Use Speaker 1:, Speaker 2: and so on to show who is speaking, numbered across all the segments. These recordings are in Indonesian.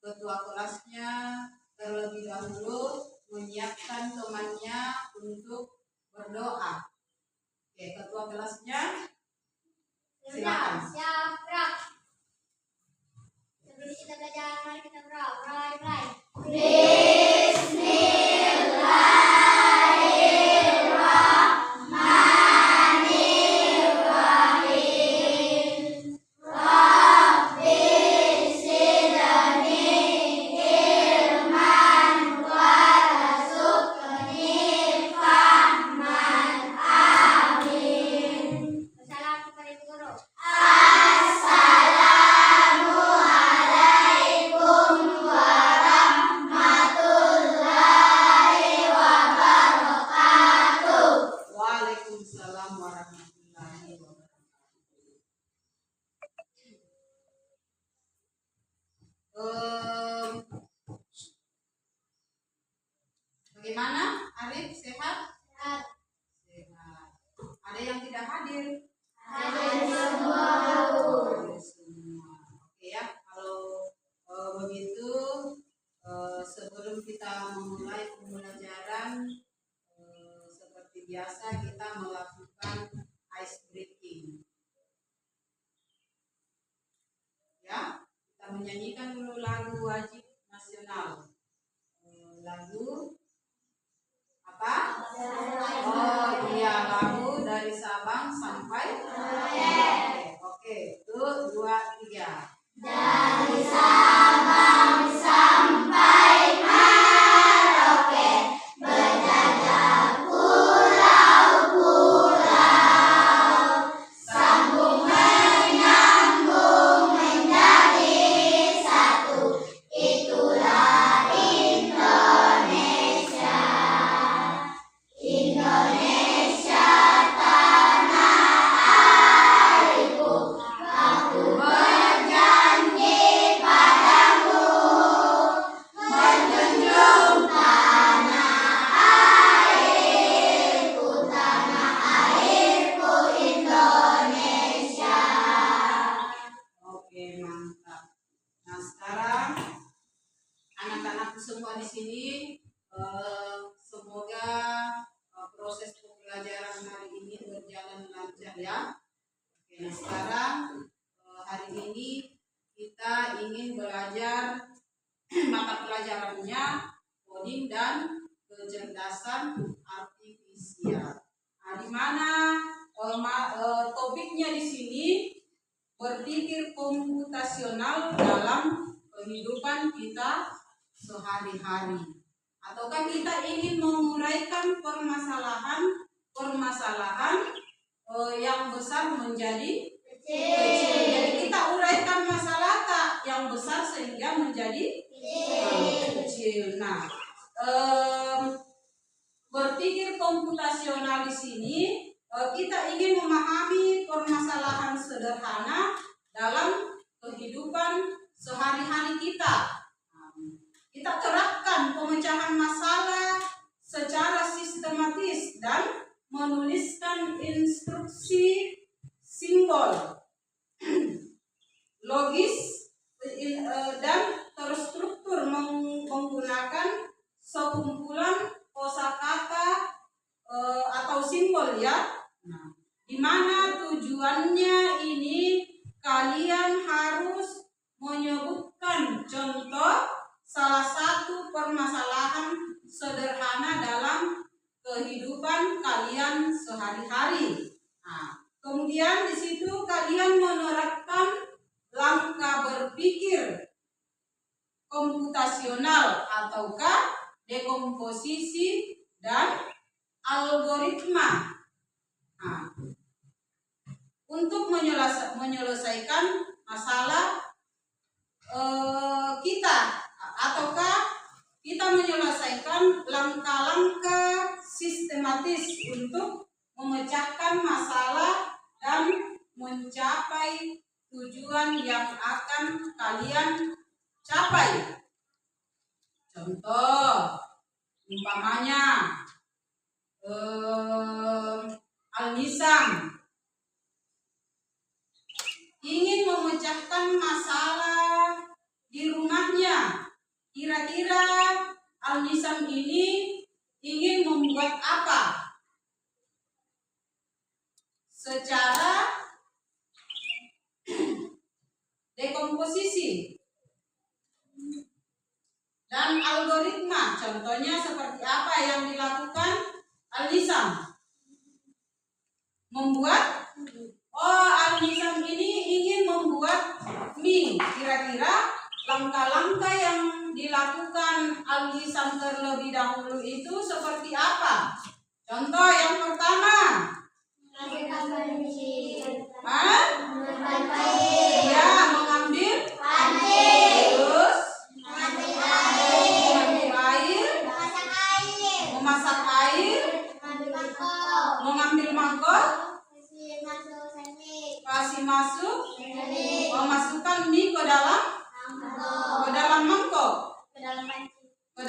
Speaker 1: ketua kelasnya terlebih dahulu menyiapkan temannya untuk berdoa. Oke, ketua kelasnya silakan.
Speaker 2: Siap, gerak. Sebelum kita belajar, mari kita berdoa. Mulai. Salam kepada Ibu Guru.
Speaker 1: Waalaikumsalam warahmatullahi wabarakatuh. Bagaimana? Arif sehat?
Speaker 2: Sehat.
Speaker 1: Sehat. Ada yang tidak hadir?
Speaker 2: Hadir semua.
Speaker 1: Hadir semua. Oke ya, kalau begitu sebelum kita memulai pembelajaran seperti biasa kita melakukan ice breaking. Ya, kita menyanyikan dulu lagu wajib nasional. Lagu apa? Oh iya, lagu dari Sabang sampai Merauke. Oke, 1, 2, 3.
Speaker 2: Dari Sabang sampai Merauke, berjajah pulau-pulau, sambung menyambung menjadi satu, itulah Indonesia. Indonesia tanah airku, aku berjanji padamu, menjunjung tanah airku Indonesia.
Speaker 1: Oke, mantap. Nah, sekarang anak-anakku semua di sini semoga proses pembelajaran hari ini berjalan lancar ya. Oke, nah sekarang hari ini kita ingin belajar mata pelajarannya coding dan kecerdasan artifisial. Nah, di mana topiknya di sini berpikir komputasional dalam kehidupan kita sehari-hari. Ataukah kita ingin menguraikan permasalahan yang besar menjadi kecil. Jadi kita uraikan masalah yang besar sehingga menjadi kecil. Nah, berpikir komputasional di sini kita ingin memahami permasalahan sederhana dalam kehidupan sehari-hari kita. Kita terapkan pemecahan masalah secara sistematis dan menuliskan instruksi simbol logis dan terstruktur menggunakan sekumpulan kosakata atau simbol ya. Nah, di mana tujuannya ini kalian harus menyebutkan contoh salah satu permasalahan sederhana dalam kehidupan kalian sehari-hari. Nah, kemudian di situ kalian menerapkan langkah berpikir komputasional ataukah dekomposisi dan algoritma. Nah, untuk menyelesaikan masalah kita ataukah kita menyelesaikan langkah-langkah sistematis untuk memecahkan masalah dan mencapai tujuan yang akan kalian capai. Contoh umpamanya Al-Nisam ingin memecahkan masalah di rumahnya. Al-Nizam ini ingin membuat apa? Secara dekomposisi dan algoritma. Contohnya seperti apa yang dilakukan Al-Nizam? Al-Nizam ini ingin membuat mie. Kira-kira langkah-langkah yang dilakukan Al-Nizam terlebih dahulu itu seperti apa? Contoh yang pertama. Ya, mengambil terus mengambil air, memasak air, mengambil mangkok, kasih masuk, memasukkan mie ke dalam mangkok, ke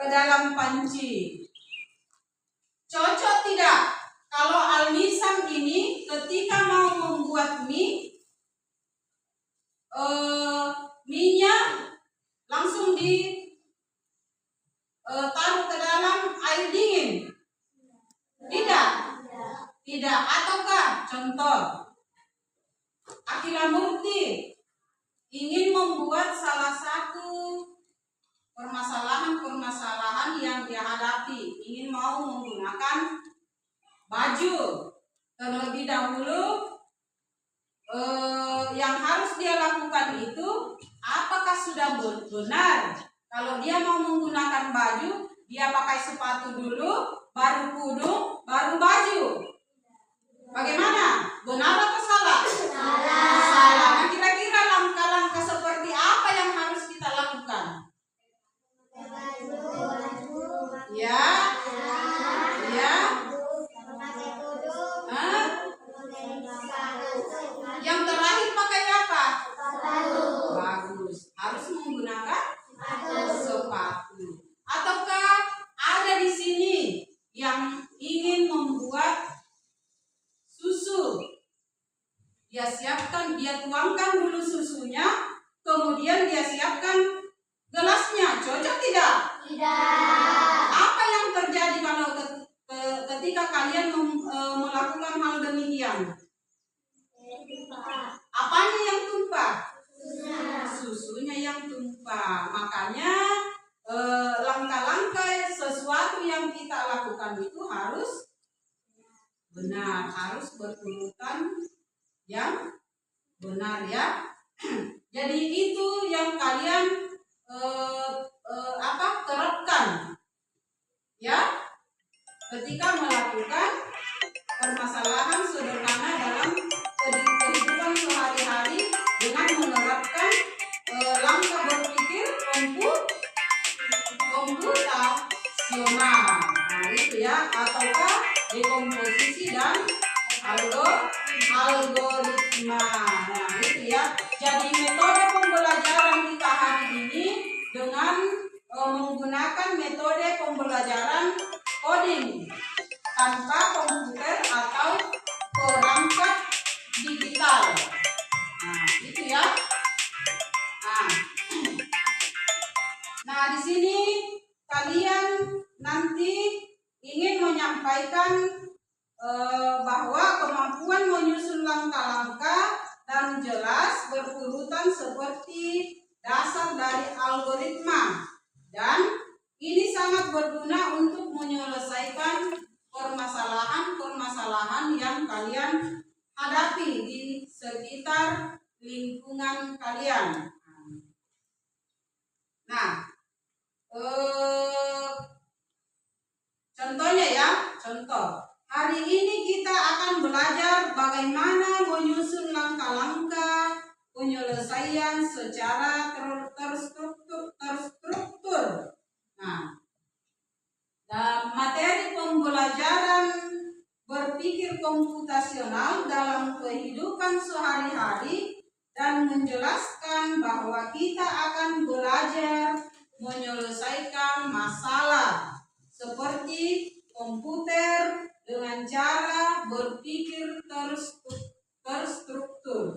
Speaker 1: dalam panci. Cocok tidak kalau Al-Nizam ini ketika mau membuat mie, mie-nya langsung ditaruh ke dalam air dingin? Tidak. Ataukah contoh Akila Murti ingin membuat salah satu permasalahan yang dia hadapi, ingin mau menggunakan baju. Terlebih dahulu yang harus dia lakukan itu, apakah sudah benar? Kalau dia mau menggunakan baju, dia pakai sepatu dulu, baru kudung, baru baju. Bagaimana? Benar atau salah? Salah. Nah, kira-kira langkah-langkah seperti apa yang harus kita lakukan? Ya. Yang terakhir pakai apa? Bagus. Harus menggunakan sepatu. Ataukah ada di sini yang ingin membuat susu? Dia tuangkan dulu susunya, kemudian dia siapkan gelasnya. Cocok tidak?
Speaker 2: Tidak.
Speaker 1: Apa yang terjadi kalau ketika kalian melakukan hal demikian? Apanya yang tumpah? Susunya yang tumpah. Makanya langkah-langkah sesuatu yang kita lakukan itu harus benar, harus berurutan yang benar, ya. Jadi itu yang kalian terapkan, ya, ketika melakukan permasalahan sederhana dalam kehidupan sehari-hari dengan menerapkan langkah berpikir komputasional. Nah, itu ya, ataukah dekomposisi dan algoritma. Nah, itu ya. Jadi metode pembelajaran kita hari ini dengan menggunakan metode pembelajaran coding tanpa komputer atau perangkat digital. Nah, itu ya. Nah, di sini kalian nanti ingin menyampaikan bahwa kemampuan menyusun langkah-langkah dan jelas berurutan seperti dasar dari algoritma, dan ini sangat berguna untuk menyelesaikan permasalahan-permasalahan yang kalian hadapi di sekitar lingkungan kalian. Nah, contohnya ya, contoh. Hari ini kita akan belajar bagaimana menyusun langkah-langkah penyelesaian secara terstruktur. Nah, dalam materi pembelajaran berpikir komputasional dalam kehidupan sehari-hari dan menjelaskan bahwa kita akan belajar menyelesaikan masalah seperti komputer dengan cara berpikir terstruktur.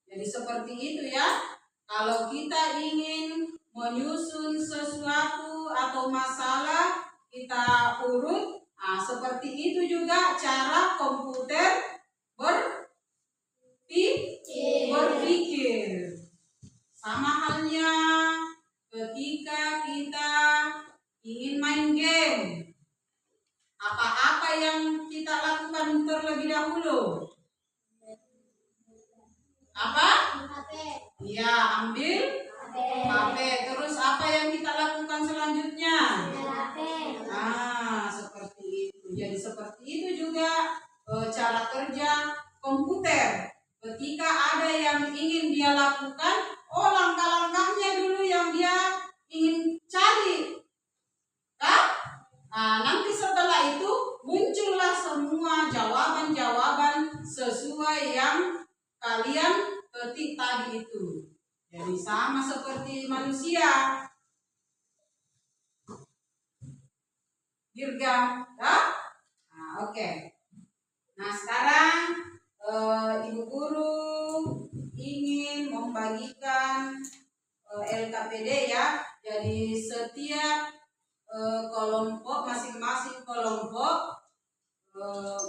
Speaker 1: Jadi seperti itu ya. Kalau kita ingin menyusun sesuatu atau masalah kita urut. Nah, seperti itu juga cara komputer berpikir. Sama halnya ketika kita ingin main game. Apa-apa yang kita lakukan terlebih dahulu? Apa? Ya, ambil HP. Terus apa yang kita lakukan selanjutnya? Nah, seperti itu. Jadi seperti itu juga cara kerja komputer. Ketika ada yang ingin dia lakukan, langkah-langkahnya dulu yang dia ingin cari. Nah, nanti setelah itu muncullah semua jawaban-jawaban sesuai yang kalian ketik tadi itu. Jadi sama seperti manusia. Dirga, ya? Nah, oke. Nah, sekarang Ibu Guru ingin membagikan LKPD ya. Jadi setiap kelompok, masing-masing kelompok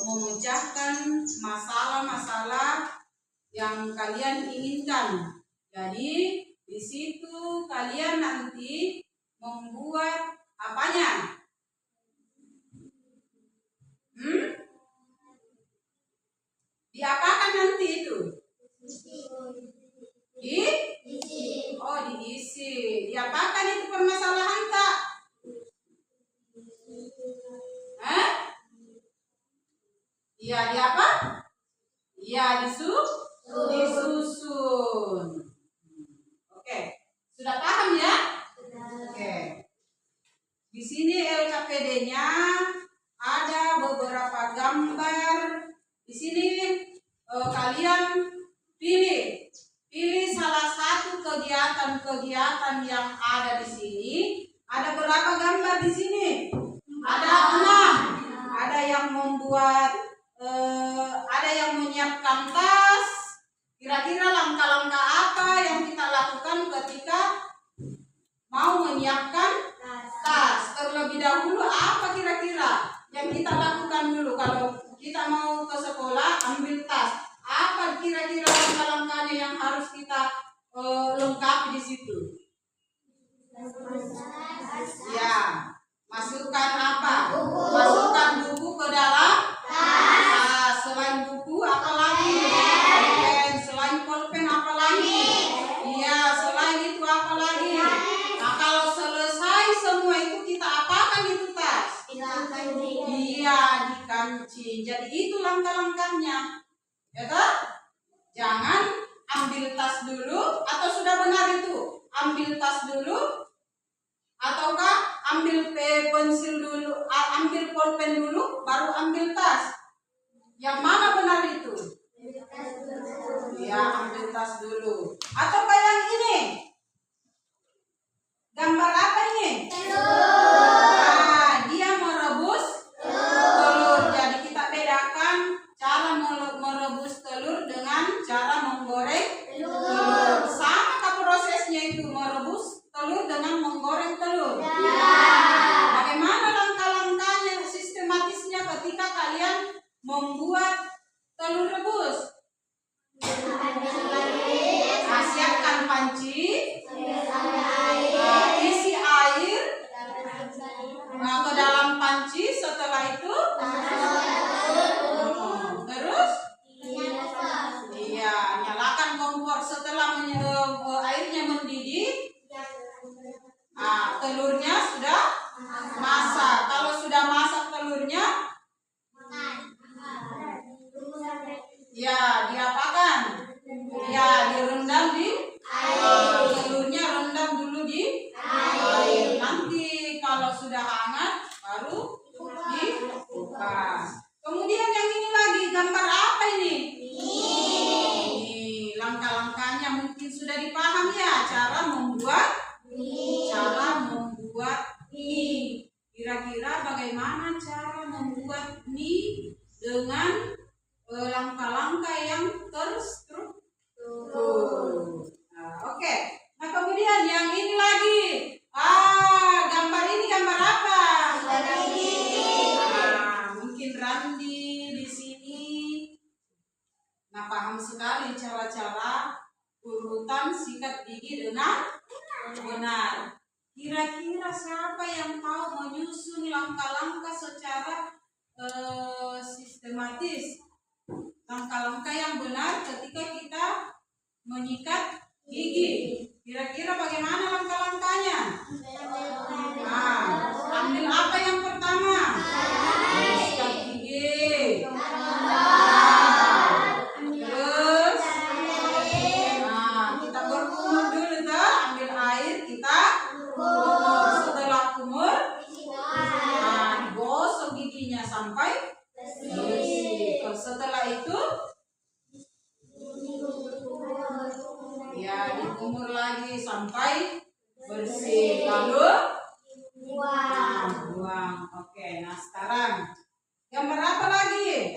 Speaker 1: memecahkan masalah-masalah yang kalian inginkan. Jadi di situ kalian nanti membuat apanya? Diapakan nanti itu? Diisi. Diapakan itu permasalahan tak? Iya, di apa? Iya, disusun. Oke. Sudah paham ya? Oke. Di sini LKPD-nya ada beberapa gambar. Di sini kalian pilih salah satu kegiatan yang ada di sini. Ada berapa gambar di sini? Ada 6. Ada yang membuat, ada yang menyiapkan tas. Kira-kira langkah-langkah apa yang kita lakukan ketika mau menyiapkan tas? Terlebih dahulu apa kira-kira yang kita lakukan dulu kalau kita mau ke sekolah ambil tas? Apa kira-kira langkah-langkahnya yang harus kita lengkapi di situ? Ya, masukkan apa? Masukkan buku ke dalam tas. Selain buku apa lagi? Pulpen. Selain pulpen apa lagi? Iya, selain itu apa lagi? Nah, kalau selesai semua itu kita apakan itu tas? Iya, dikancing. Jadi itu langkah-langkahnya. Ya kan? Jangan ambil tas dulu, atau sudah benar itu? Ambil tas dulu, ataukah ambil pensil dulu, ambil pulpen dulu, baru ambil tas? Yang mana benar itu? Ya, ambil tas dulu. Ataukah yang ini? Gambar apa ini? Nah, dia merebus telur. Jadi kita bedakan cara merebus telur dengan cara menggoreng telur. Sama prosesnya itu merebus telur dengan menggoreng telur. Bagaimana langkah-langkahnya, sistematisnya ketika kalian membuat telur rebus? Nah, siapkan panci, isi air ke dalam panci. Setelah itu terus nyalakan kompor. Setelah airnya mendidih, telurnya sudah masak. Kalau sudah masak telurnya, ya diapakan? Ya direndam di air. Telurnya rendam dulu di air. Nanti kalau sudah hangat baru dibuka. Kemudian yang ini lagi, gambar apa ini? Ini langkah-langkahnya mungkin sudah dipaham ya, cara membuat mie. Kira-kira bagaimana cara membuat mie dengan langkah-langkah yang terstruktur. Oke. Nah, kemudian Kemudian yang ini lagi. Gambar ini gambar apa? Mungkin Randi di sini. Nah, paham sekali cara-cara urutan sikat gigi dengan benar. Kira-kira siapa yang mau menyusun langkah-langkah secara sistematis? Langkah-langkah yang benar ketika kita menyikat gigi. Kira-kira bagaimana langkah-langkahnya? Ambil apa yang pertama? Sikat gigi. Terus, kita berkumur dulu tuh. Ambil air, kita kumur. Setelah kumur, digosok giginya sampai bersih. Setelah itu, ya dikumur lagi sampai bersih. Lalu buang. Oke, nah sekarang gambar apa lagi?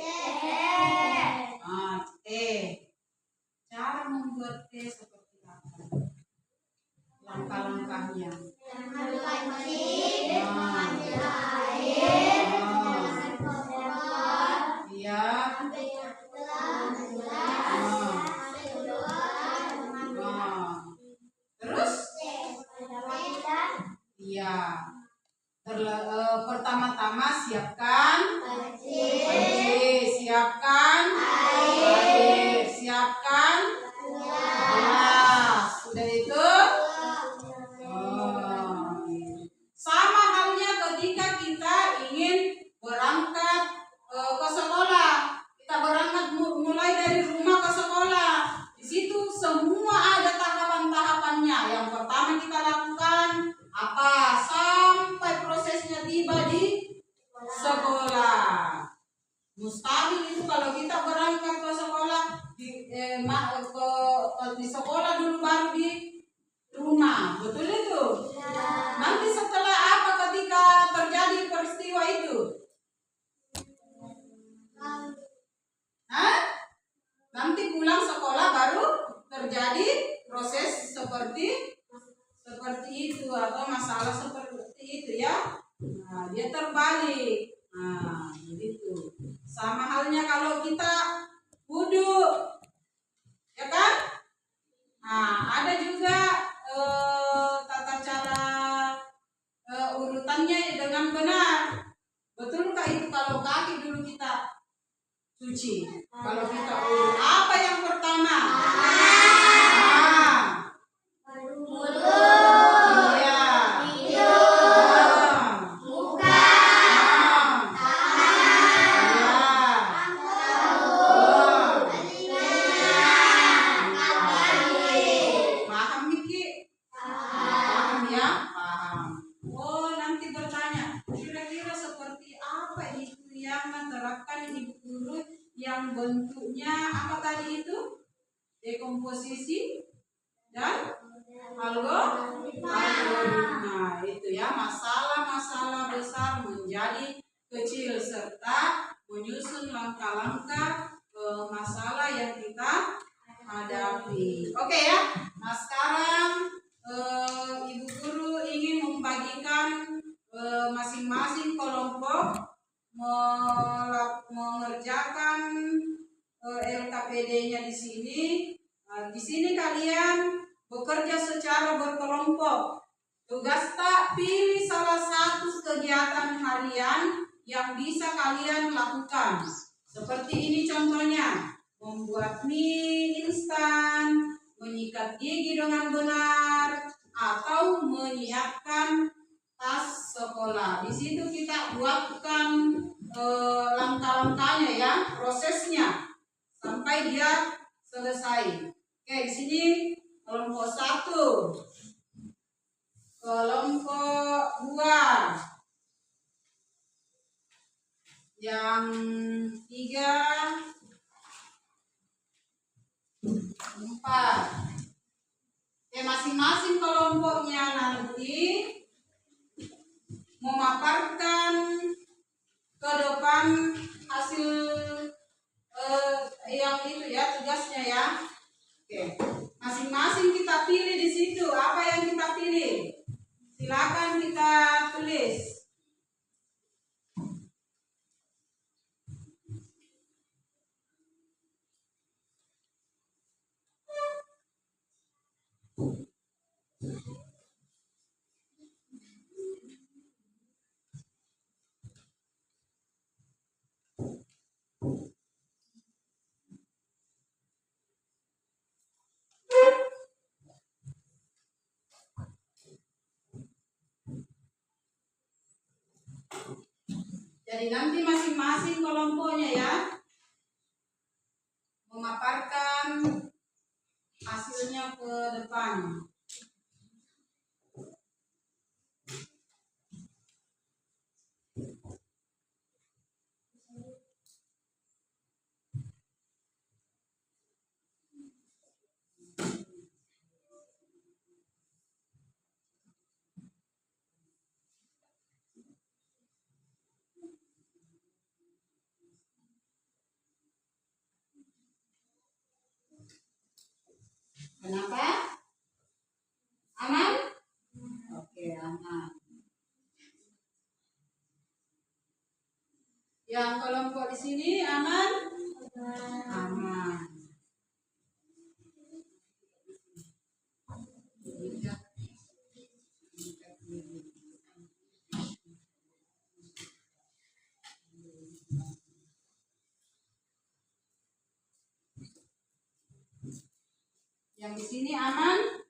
Speaker 1: Teh. Cara membuat teh seperti apa? Langkah-langkahnya. Iya. Terus? Iya. Pertama-tama siapkan panci, siapkan air, siapkan gelas. Sudah itu? Sama halnya ketika kita ingin berangkat ke sekolah. Kita berangkat mulai dari rumah ke sekolah. Di situ semua ada tahapan-tahapannya. Yang pertama kita lakukan apa? Sampai prosesnya tiba di sekolah. Mustahil itu kalau kita berangkat ke sekolah di sekolah dulu baru di rumah. Betul itu? Nanti setelah apa ketika terjadi peristiwa itu? Nanti pulang sekolah baru terjadi proses seperti itu atau masalah seperti itu ya. Dia terbalik. Begitu. Sama halnya kalau kita wudhu, ya kan? Ada juga tata cara urutannya dengan benar. Betulkah itu kalau kaki dulu kita cuci? Kalau kita urut, apa yang pertama? Yang bentuknya apa tadi itu? Dekomposisi dan algoritma. Nah, itu ya, masalah-masalah besar menjadi kecil serta menyusun langkah-langkah masalah yang kita hadapi. Oke ya. Nah, sekarang Ibu Guru ingin membagikan masing-masing kelompok mengerjakan LKPD-nya di sini. Di sini kalian bekerja secara berkelompok. Tugas tak pilih salah satu kegiatan harian yang bisa kalian lakukan. Seperti ini contohnya, membuat mie instan, menyikat gigi dengan benar, atau menyiapkan tas sekolah. Di situ kita buatkan langkah-langkahnya ya, prosesnya sampai dia selesai. Oke, di sini kelompok 1, kelompok 2, yang 3, 4. Masing-masing kelompoknya nanti memaparkan ke depan hasil yang itu ya, tugasnya ya. Oke, masing-masing kita pilih di situ apa yang Jadi nanti masing-masing kelompoknya ya memaparkan hasilnya ke depan. Kenapa? Aman? Oke, aman. Yang kelompok di sini aman? Aman. Yang di sini aman?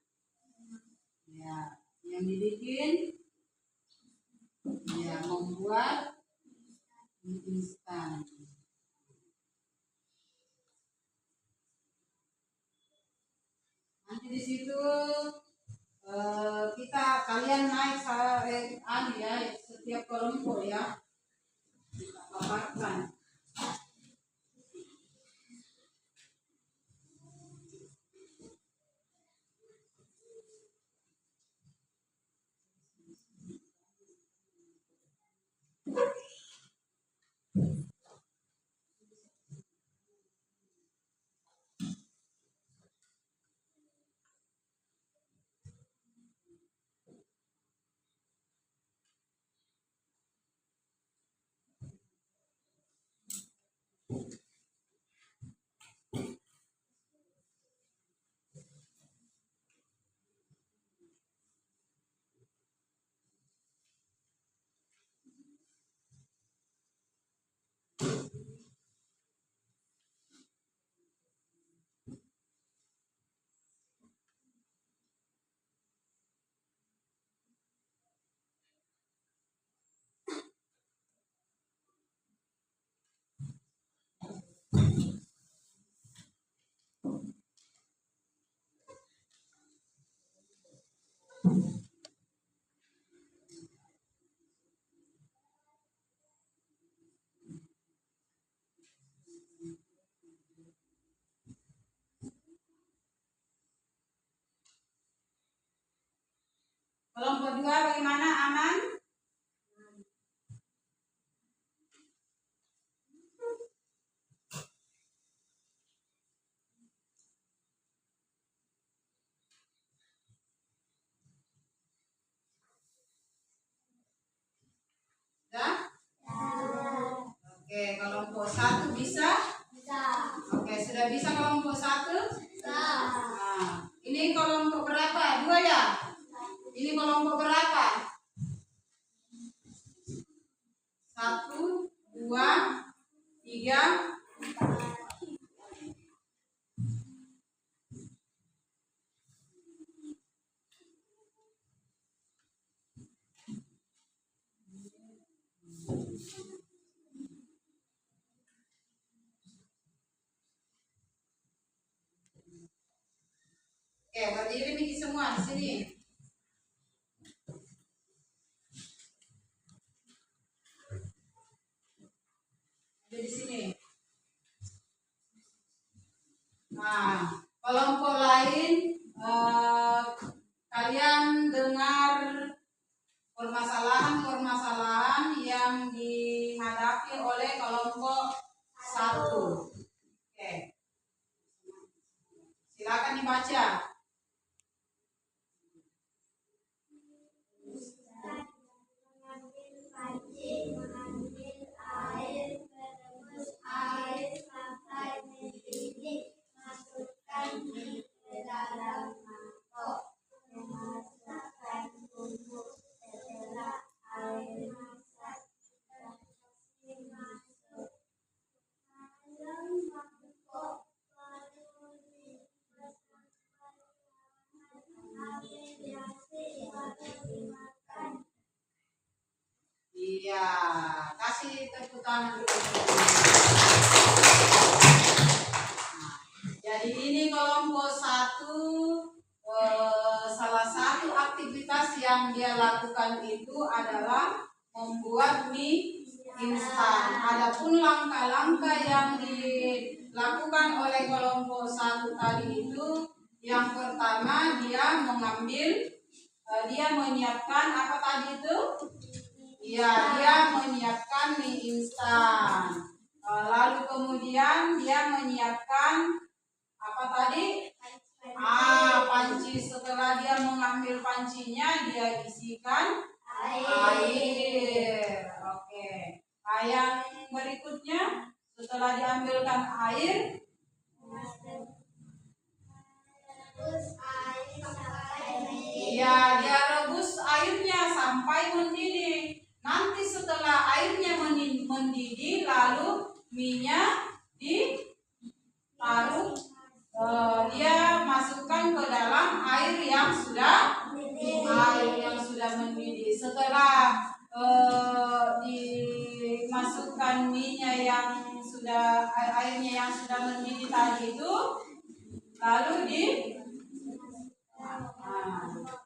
Speaker 1: Ya, yang dibikin ya membuat mie instan. Nanti di situ kalian naik ya setiap kelompok ya kita paparkan. Kelompok 2 bagaimana, aman? Ya? Oke, kelompok 1 bisa?
Speaker 2: Bisa.
Speaker 1: Oke, sudah bisa kelompok 1?
Speaker 2: Bisa.
Speaker 1: Nah, ini kelompok berapa? 2 ya? Ini kelompok berapa? 1, 2, 3, 4. Oke, berdiri nih semua di sini. Ada di sini. Nah, kelompok lain kalian dengar permasalahan-permasalahan yang dihadapi oleh kelompok 1. Oke. Silakan dibaca.
Speaker 2: Mengambil air, merebus air sampai mendidih, masukkan mie ke dalam mangkok.
Speaker 1: kasih tepuk tangan dulu. Jadi ini kelompok 1. Salah satu aktivitas yang dia lakukan itu adalah membuat mie instan. Adapun langkah-langkah yang dilakukan oleh kelompok 1 tadi itu, yang pertama dia menyiapkan apa tadi itu? Ya, dia menyiapkan mie instan. Lalu kemudian dia menyiapkan apa tadi? Panci. Setelah dia mengambil pancinya, dia isikan air. Oke. Yang berikutnya, setelah diambilkan air, dia rebus airnya sampai mendidih. Nanti setelah airnya mendidih, lalu minyak ditaruh. Dia masukkan ke dalam air yang sudah mendidih. Setelah dimasukkan minyak airnya yang sudah mendidih tadi itu, lalu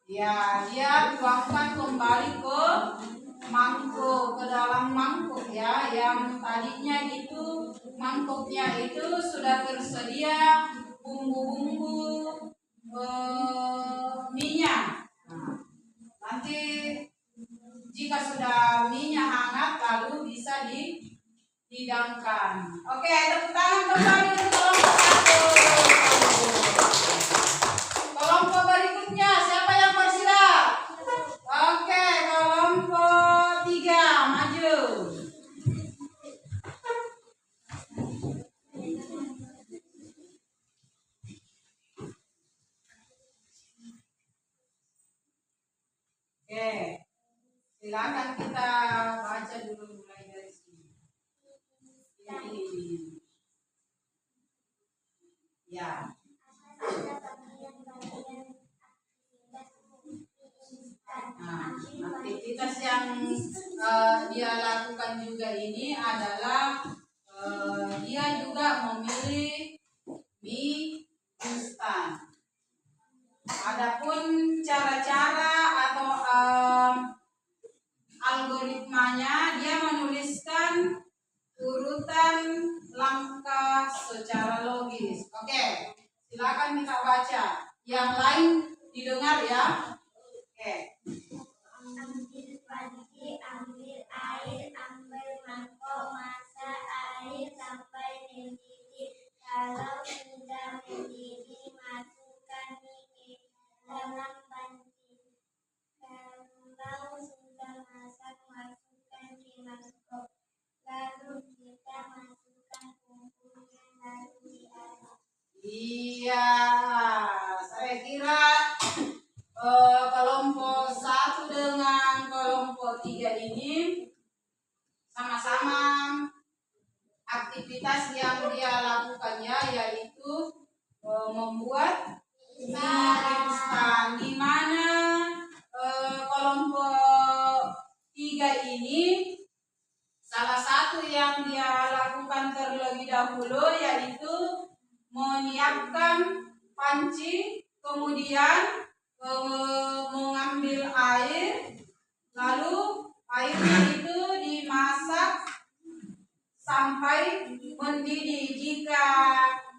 Speaker 1: dia tuangkan kembali ke dalam mangkuk ya, yang tadinya itu mangkuknya itu sudah tersedia bumbu-bumbu minyak. Nanti jika sudah minyak hangat, lalu bisa dihidangkan. Oke, tepuk tangan kembali untuk kelompok 1. Kelompok berikutnya siapa yang bersiap? Oke, kelompok 3 maju. Oke, silakan kita baca dulu mulai dari sini. Ini. Ya. Aktivitas yang dia lakukan juga ini adalah dia juga memilih mie instan. Adapun cara-cara atau algoritmanya, dia menuliskan urutan langkah secara logis. Oke, silakan kita baca. Yang lain didengar ya. Oke.
Speaker 2: Ambil panci, ambil air, ambil mangkok, masak air sampai mendidih. Kalau sudah mendidih, masukkan mie ke dalam panci. Kalau sudah masak, masukkan ke mangkok. Lalu kita masukkan bumbunya, lalu diaduk.
Speaker 1: Iya, saya kira kelompok 1 dengan kelompok 3 ini sama-sama aktivitas yang dia lakukannya, yaitu membuat mie instan. Di mana kelompok 3 ini salah satu yang dia lakukan terlebih dahulu yaitu menyiapkan panci, kemudian mengambil air, lalu airnya itu dimasak sampai mendidih. Jika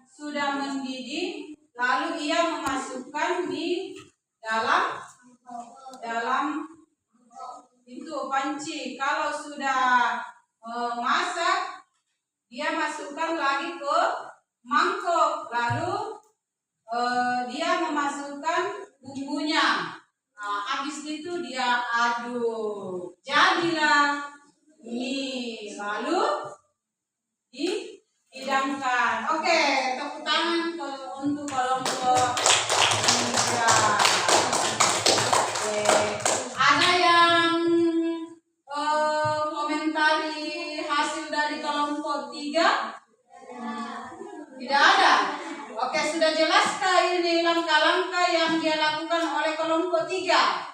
Speaker 1: sudah mendidih, lalu ia memasukkan mie dalam itu panci. Kalau sudah masak, dia masukkan lagi ke mangkok, lalu dia memasukkan bumbunya. Habis itu dia aduk, jadilah mie, lalu dihidangkan. Oke, tepuk tangan untuk kelompok 3. Ada yang komentari hasil dari kelompok 3? Tidak ada. Oke, sudah jelaskah ini langkah-langkah yang dia lakukan oleh kelompok 3?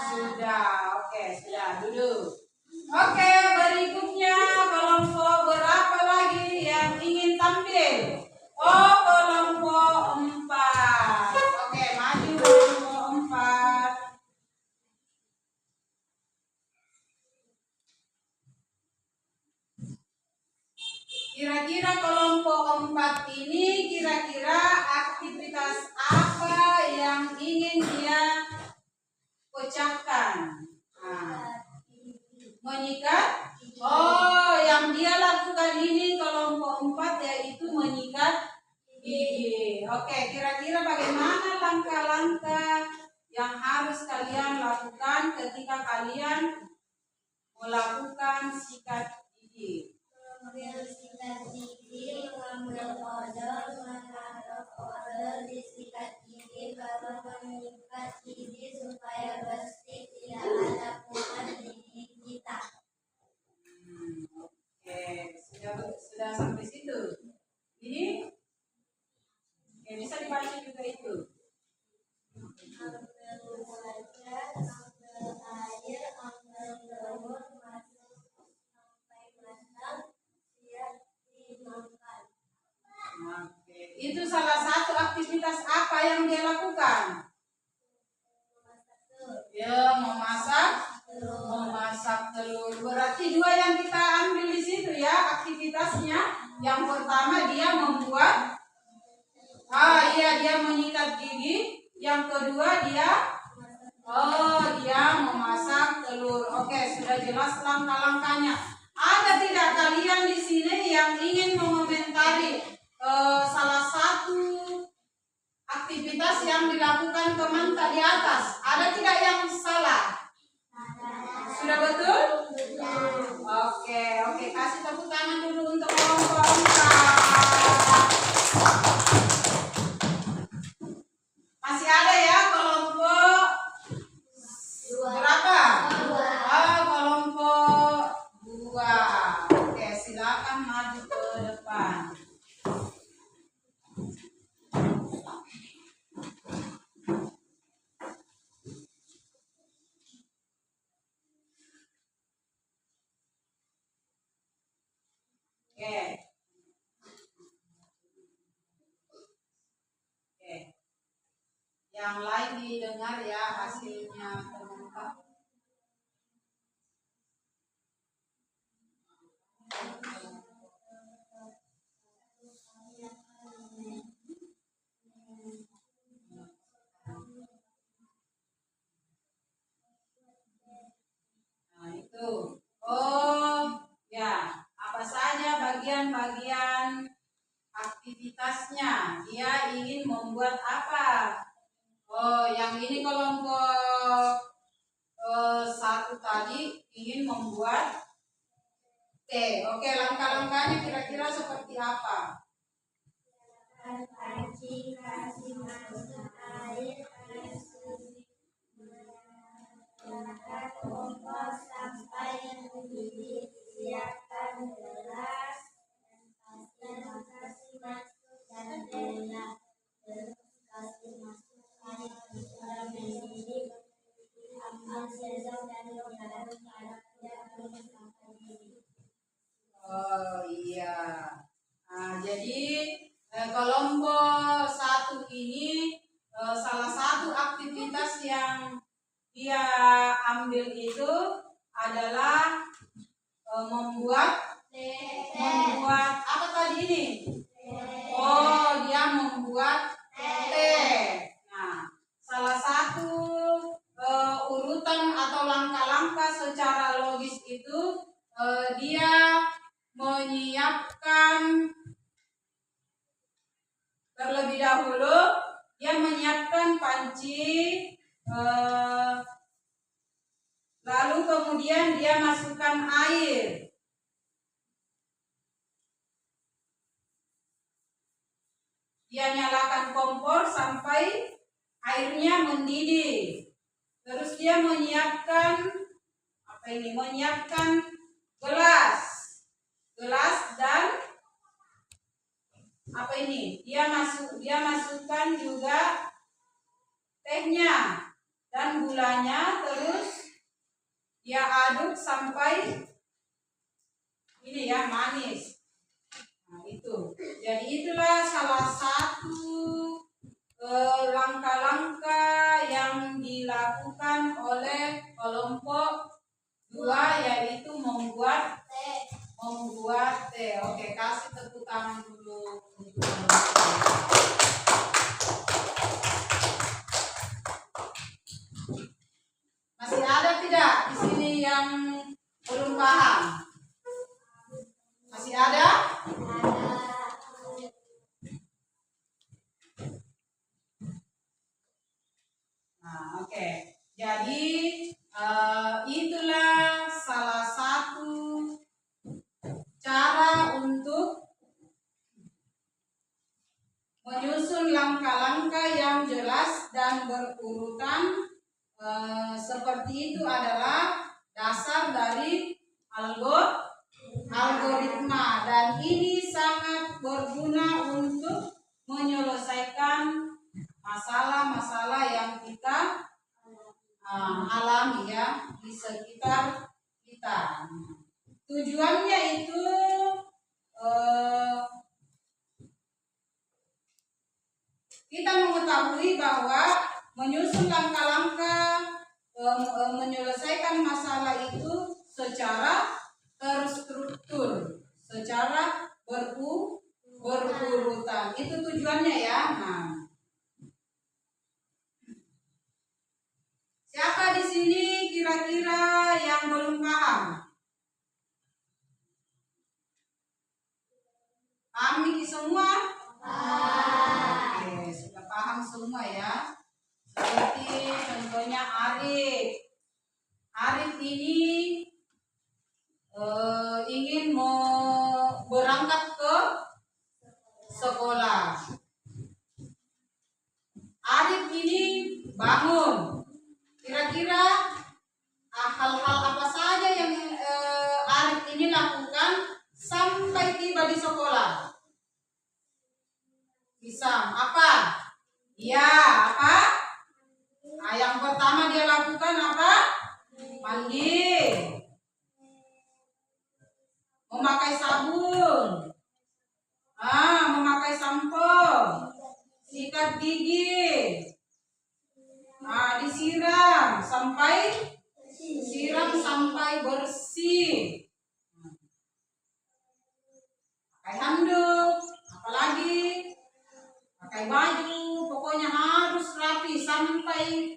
Speaker 1: Sudah. Oke, sudah. Duduk. Oke, berikutnya kelompok berapa lagi yang ingin tampil? Oh, kelompok 4. Oke, maju kelompok 4. Kira-kira kelompok 4 ini kira-kira aktivitas apa yang ingin dia pecahkan? Nah, menyikat. Oh, yang dia lakukan ini kelompok 4 yaitu menyikat gigi. Oke, kira-kira bagaimana langkah-langkah yang harus kalian lakukan ketika kalian melakukan sikat gigi?
Speaker 2: Mengambil sikat gigi, mengambil odol, menaruh odol di sikat gigi, baru menyikat gigi supaya bersih, tidak ada kuman di gigi kita.
Speaker 1: Oke, sudah sampai situ. Ini bisa dibaca juga itu.
Speaker 2: Ambil wajan, ambil air, ambil telur, masuk sampai matang, siap dimakan.
Speaker 1: Oke, itu salah satu aktivitas apa yang dia lakukan? Ya, memasak telur. Berarti dua yang kita ambil di situ ya aktivitasnya. Yang pertama dia membuat, dia menyikat gigi. Yang kedua dia memasak telur. Oke, sudah jelas langkah-langkahnya. Ada tidak kalian di sini yang ingin mengomentari salah satu aktivitas yang dilakukan teman di atas? Ada tidak yang salah? Sudah betul? Oke, kasih tepuk tangan dulu untuk kelompok 4. Masih ada ya kelompok berapa? Kelompok 2. Oke, silakan maju ke depan. Oke. Yang lain didengar ya hasilnya teman-teman. Nah, itu. Oh, ya. Apa saja bagian-bagian aktivitasnya? Dia ingin membuat apa? Oh, yang ini kelompok 1 tadi ingin membuat teh. Oke, langkah-langkahnya kira-kira seperti apa?
Speaker 2: Panci, kasih masuk air suci, menggunakan kompor sampai mendidih, siapkan gelas dan kasih masuk jendela, terus kasih masuk air sudah mendidih, ambil sendok dan biarkan padatnya belum sampai mendidih.
Speaker 1: Oh iya. Nah, jadi kelompok 1 ini salah satu aktivitas yang dia ambil itu adalah membuat apa tadi ini? Oh, dia membuat teh. Nah, salah satu urutan atau langkah-langkah secara logis itu dia menyiapkan terlebih dahulu, dia menyiapkan panci, lalu kemudian dia masukkan air. Dia nyalakan kompor sampai airnya mendidih. Terus dia menyiapkan menyiapkan gelas dan dia masukkan juga tehnya dan gulanya, terus dia aduk sampai ini ya manis. Nah, itu. Jadi itulah salah satu langkah-langkah yang dilakukan oleh kelompok 2, yaitu membuat teh. Oke, kasih tepuk tangan dulu untuk kelompok 2. Masih ada tidak di sini yang belum paham? Masih ada? Nah, oke. Jadi itulah salah satu cara untuk menyusun langkah-langkah yang jelas dan berurutan. Seperti itu adalah dasar dari algoritma, dan ini sangat berguna untuk menyelesaikan masalah-masalah yang kita alami ya di sekitar kita. Tujuannya itu kita mengetahui bahwa menyusun langkah-langkah menyelesaikan masalah itu secara terstruktur, secara berurutan. Itu tujuannya ya. Nah, siapa di sini kira-kira yang belum paham? Paham Niki semua? Oke, sudah paham semua ya. Seperti contohnya Arif. Arif ini ingin mau berangkat ke sekolah. Arif ini bangun. Kira-kira hal-hal apa saja yang Arif ini lakukan sampai tiba di sekolah? Bisa apa? Ya, apa? Nah, yang pertama dia lakukan apa? Mandi, memakai sabun, memakai sampo, sikat gigi, disiram sampai bersih, pakai handuk, apalagi pakai baju, pokoknya harus rapi sampai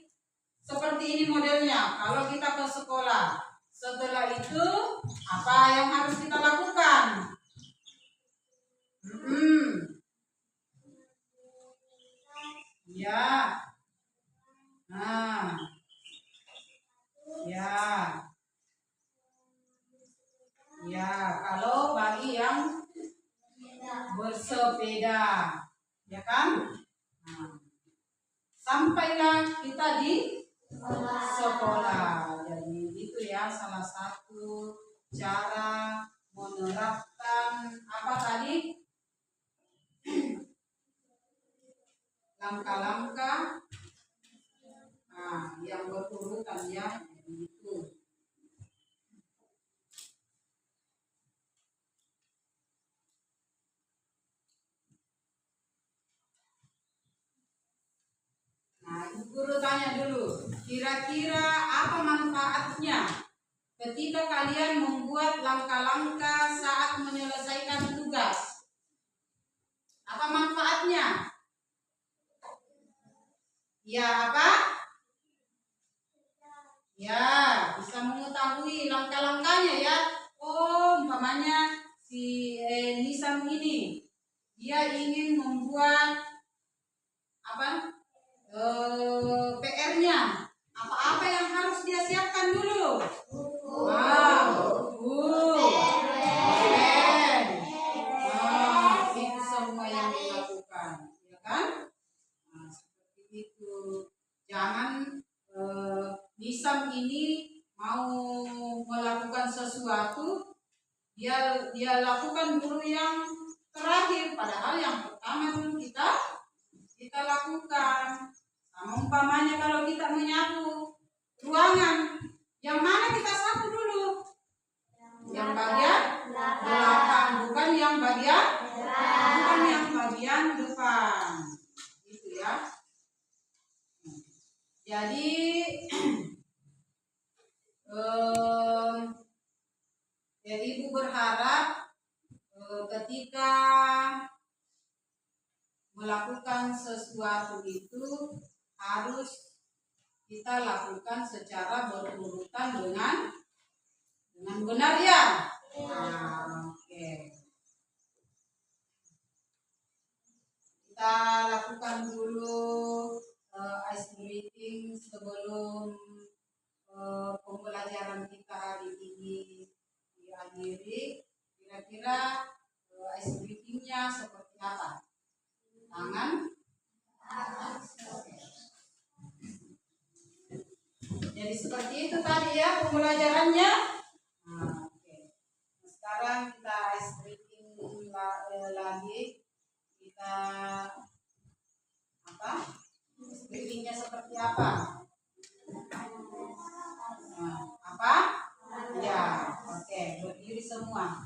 Speaker 1: seperti ini modelnya. Kalau kita ke sekolah, setelah itu apa yang harus kita lakukan? Ya, nah, ya, kalau bagi yang bersepeda, ya kan? Nah, sampailah kita di sekolah. Jadi itu ya salah satu cara menerapkan apa tadi? Langkah-langkah yang berurutan ya, itu. Nah, Ibu Guru tanya dulu, kira-kira apa manfaatnya ketika kalian membuat langkah-langkah saat menyelesaikan tugas? Apa manfaatnya? Ya, apa? Ya, bisa mengetahui langkah-langkahnya ya. Oh, umpamanya si Nisam ini, dia ingin membuat apa? PR-nya. Apa-apa yang harus dia siapkan dulu? Itu semua yang dilakukan, ya kan? Nah, seperti itu. Jangan Nisam ini mau melakukan sesuatu, dia lakukan dulu yang terakhir, padahal yang pertama dulu kita lakukan. Nah, umpamanya kalau kita menyapu ruangan, yang mana kita ya Ibu berharap ketika melakukan sesuatu itu harus kita lakukan secara berurutan dengan benar ya. Oke. Kita lakukan dulu ice breathing sebelum pembelajaran kita hari ini diakhiri. Kira-kira ice breathingnya seperti apa? Tangan. Jadi seperti itu tadi ya pembelajarannya. Oke. Sekarang kita ice breathing lagi. Kita apa? Ice breathingnya seperti apa? Apa? Ya. Oke. Berdiri semua.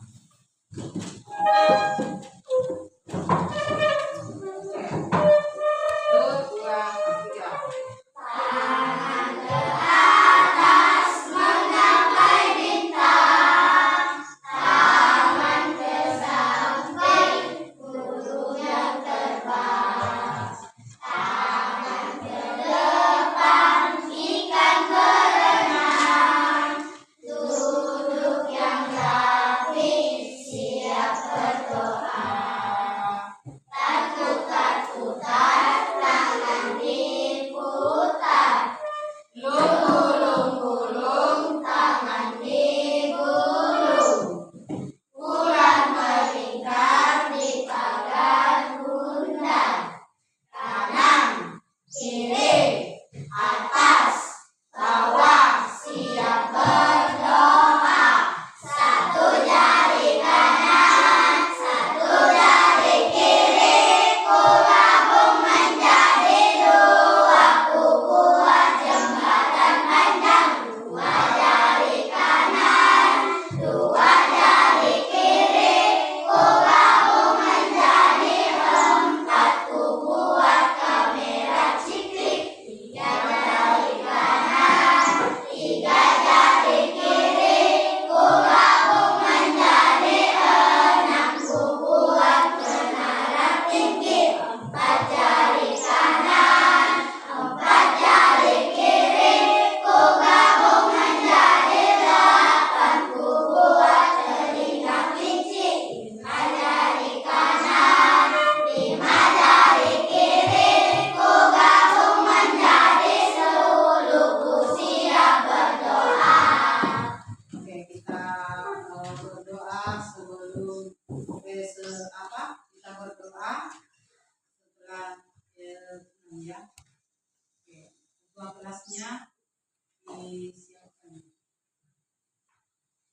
Speaker 1: Disiapkan.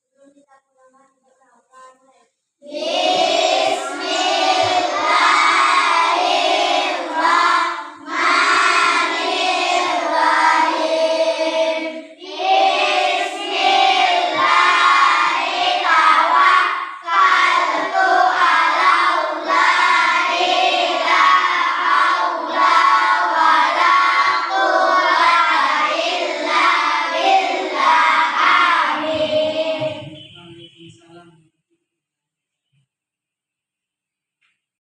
Speaker 2: Sebelum kita pulang berdoa,